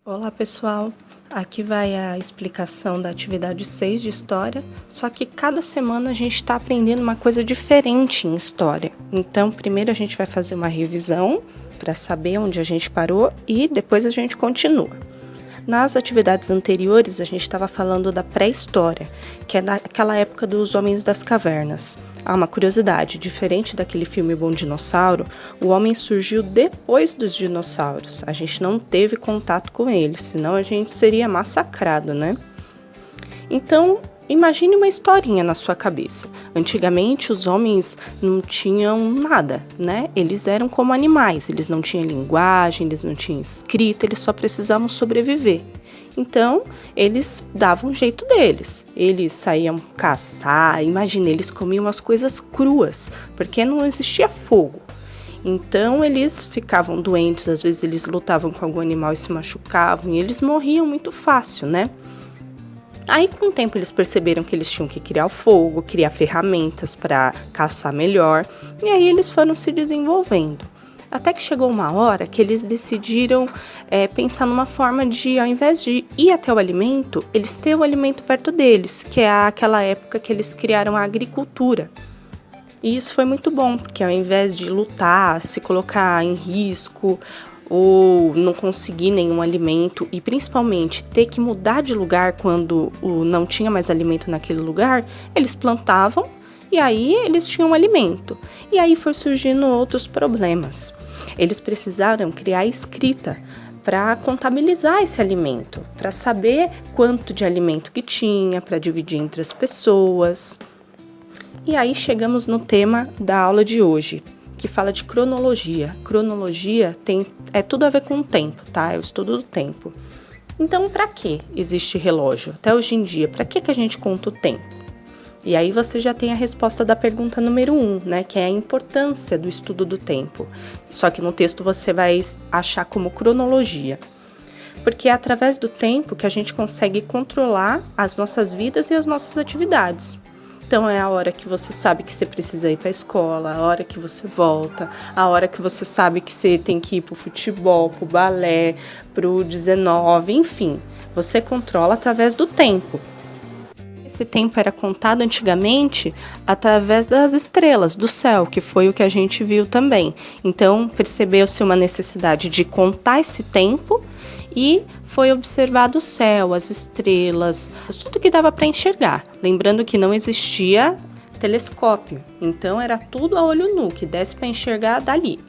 Olá pessoal, aqui vai a explicação da atividade 6 de História, só que cada semana a gente está aprendendo uma coisa diferente em História. Então, primeiro a gente vai fazer uma revisão para saber onde a gente parou e depois a gente continua. Nas atividades anteriores, a gente estava falando da pré-história, que é daquela época dos homens das cavernas. Uma curiosidade, diferente daquele filme Bom Dinossauro, o homem surgiu depois dos dinossauros. A gente não teve contato com eles, senão a gente seria massacrado, né? Então, imagine uma historinha na sua cabeça. Antigamente, os homens não tinham nada, né? Eles eram como animais, eles não tinham linguagem, eles não tinham escrita, eles só precisavam sobreviver. Então, eles davam um jeito deles. Eles saíam caçar, imagina, eles comiam as coisas cruas, porque não existia fogo. Então, eles ficavam doentes, às vezes eles lutavam com algum animal e se machucavam, e eles morriam muito fácil, né? Aí, com o tempo, eles perceberam que eles tinham que criar o fogo, criar ferramentas para caçar melhor, e aí eles foram se desenvolvendo. Até que chegou uma hora que eles decidiram pensar numa forma de, ao invés de ir até o alimento, eles ter o alimento perto deles, que é aquela época que eles criaram a agricultura. E isso foi muito bom, porque ao invés de lutar, se colocar em risco, ou não conseguir nenhum alimento e principalmente ter que mudar de lugar quando não tinha mais alimento naquele lugar, eles plantavam e aí eles tinham alimento. E aí foi surgindo outros problemas. Eles precisaram criar escrita para contabilizar esse alimento, para saber quanto de alimento que tinha, para dividir entre as pessoas. E aí chegamos no tema da aula de hoje, que fala de cronologia. Cronologia é tudo a ver com o tempo, tá? É o estudo do tempo. Então, para que existe relógio? Até hoje em dia, para que a gente conta o tempo? E aí você já tem a resposta da pergunta número 1, né? Que é a importância do estudo do tempo. Só que no texto você vai achar como cronologia. Porque é através do tempo que a gente consegue controlar as nossas vidas e as nossas atividades. Então, é a hora que você sabe que você precisa ir para a escola, a hora que você volta, a hora que você sabe que você tem que ir para o futebol, para o balé, para o 19, enfim. Você controla através do tempo. Esse tempo era contado antigamente através das estrelas do céu, que foi o que a gente viu também. Então, percebeu-se uma necessidade de contar esse tempo e foi observado o céu, as estrelas, tudo que dava para enxergar. Lembrando que não existia telescópio, então era tudo a olho nu, que desse para enxergar dali.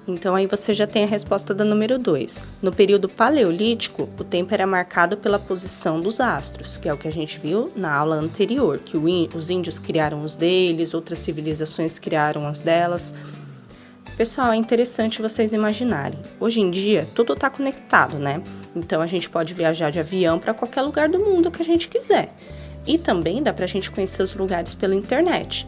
Então aí você já tem a resposta da número 2. No período paleolítico, o tempo era marcado pela posição dos astros, que é o que a gente viu na aula anterior, que os índios criaram os deles, outras civilizações criaram as delas. Pessoal, é interessante vocês imaginarem. Hoje em dia, tudo está conectado, né? Então, a gente pode viajar de avião para qualquer lugar do mundo que a gente quiser. E também dá para a gente conhecer os lugares pela internet.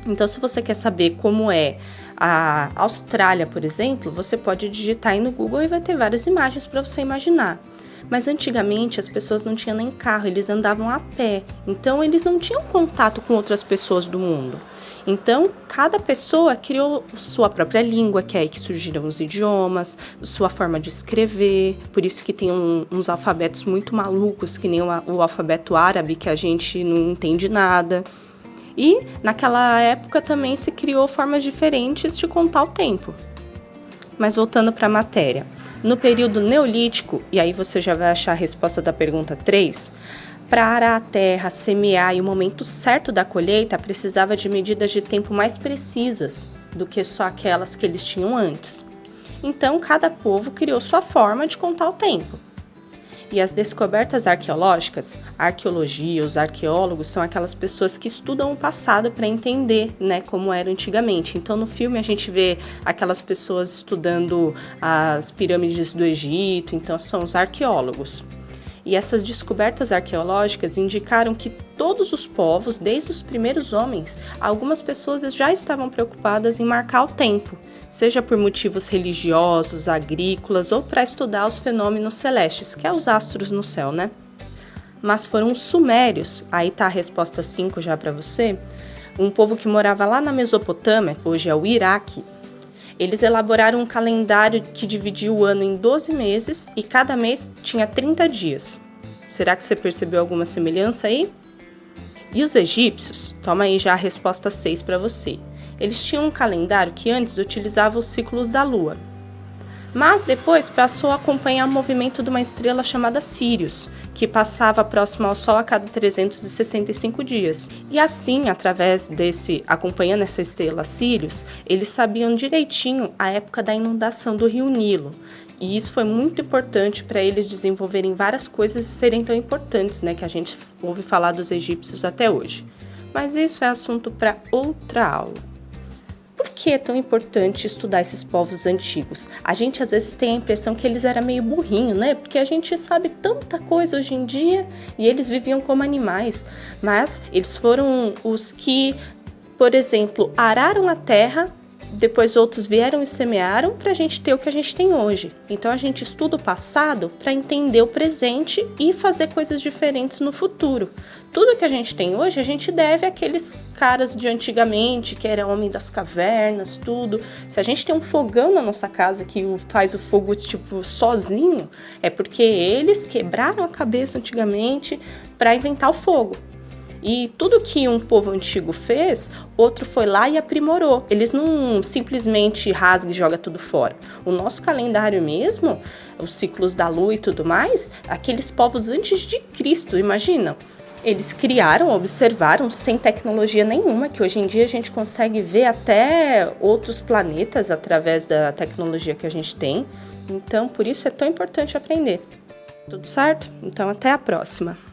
Então, se você quer saber como é a Austrália, por exemplo, você pode digitar aí no Google e vai ter várias imagens para você imaginar. Mas antigamente as pessoas não tinham nem carro, eles andavam a pé. Então, eles não tinham contato com outras pessoas do mundo. Então, cada pessoa criou sua própria língua, que é aí que surgiram os idiomas, sua forma de escrever, por isso que tem uns alfabetos muito malucos, que nem o alfabeto árabe, que a gente não entende nada. E, naquela época, também se criou formas diferentes de contar o tempo. Mas voltando para a matéria. No período neolítico, e aí você já vai achar a resposta da pergunta 3, para arar a terra, semear e o momento certo da colheita, precisava de medidas de tempo mais precisas do que só aquelas que eles tinham antes. Então, cada povo criou sua forma de contar o tempo. E as descobertas arqueológicas, a arqueologia, os arqueólogos são aquelas pessoas que estudam o passado para entender, né, como era antigamente. Então, no filme a gente vê aquelas pessoas estudando as pirâmides do Egito, então são os arqueólogos. E essas descobertas arqueológicas indicaram que todos os povos, desde os primeiros homens, algumas pessoas já estavam preocupadas em marcar o tempo, seja por motivos religiosos, agrícolas ou para estudar os fenômenos celestes, que é os astros no céu, né? Mas foram os sumérios, aí tá a resposta 5 já para você, um povo que morava lá na Mesopotâmia, hoje é o Iraque. Eles elaboraram um calendário que dividia o ano em 12 meses e cada mês tinha 30 dias. Será que você percebeu alguma semelhança aí? E os egípcios? Toma aí já a resposta 6 para você. Eles tinham um calendário que antes utilizava os ciclos da lua, mas depois passou a acompanhar o movimento de uma estrela chamada Sírius, que passava próximo ao Sol a cada 365 dias. E assim, acompanhando essa estrela Sírius, eles sabiam direitinho a época da inundação do rio Nilo. E isso foi muito importante para eles desenvolverem várias coisas e serem tão importantes, né, que a gente ouve falar dos egípcios até hoje. Mas isso é assunto para outra aula. Por que é tão importante estudar esses povos antigos? A gente às vezes tem a impressão que eles eram meio burrinhos, né? Porque a gente sabe tanta coisa hoje em dia e eles viviam como animais. Mas eles foram os que, por exemplo, araram a terra, depois outros vieram e semearam para a gente ter o que a gente tem hoje. Então a gente estuda o passado para entender o presente e fazer coisas diferentes no futuro. Tudo que a gente tem hoje, a gente deve àqueles caras de antigamente, que era homem das cavernas, tudo. Se a gente tem um fogão na nossa casa que faz o fogo tipo sozinho, é porque eles quebraram a cabeça antigamente para inventar o fogo. E tudo que um povo antigo fez, outro foi lá e aprimorou. Eles não simplesmente rasga e joga tudo fora. O nosso calendário mesmo, os ciclos da lua e tudo mais, aqueles povos antes de Cristo, imagina. Eles criaram, observaram sem tecnologia nenhuma, que hoje em dia a gente consegue ver até outros planetas através da tecnologia que a gente tem. Então, por isso é tão importante aprender. Tudo certo? Então, até a próxima!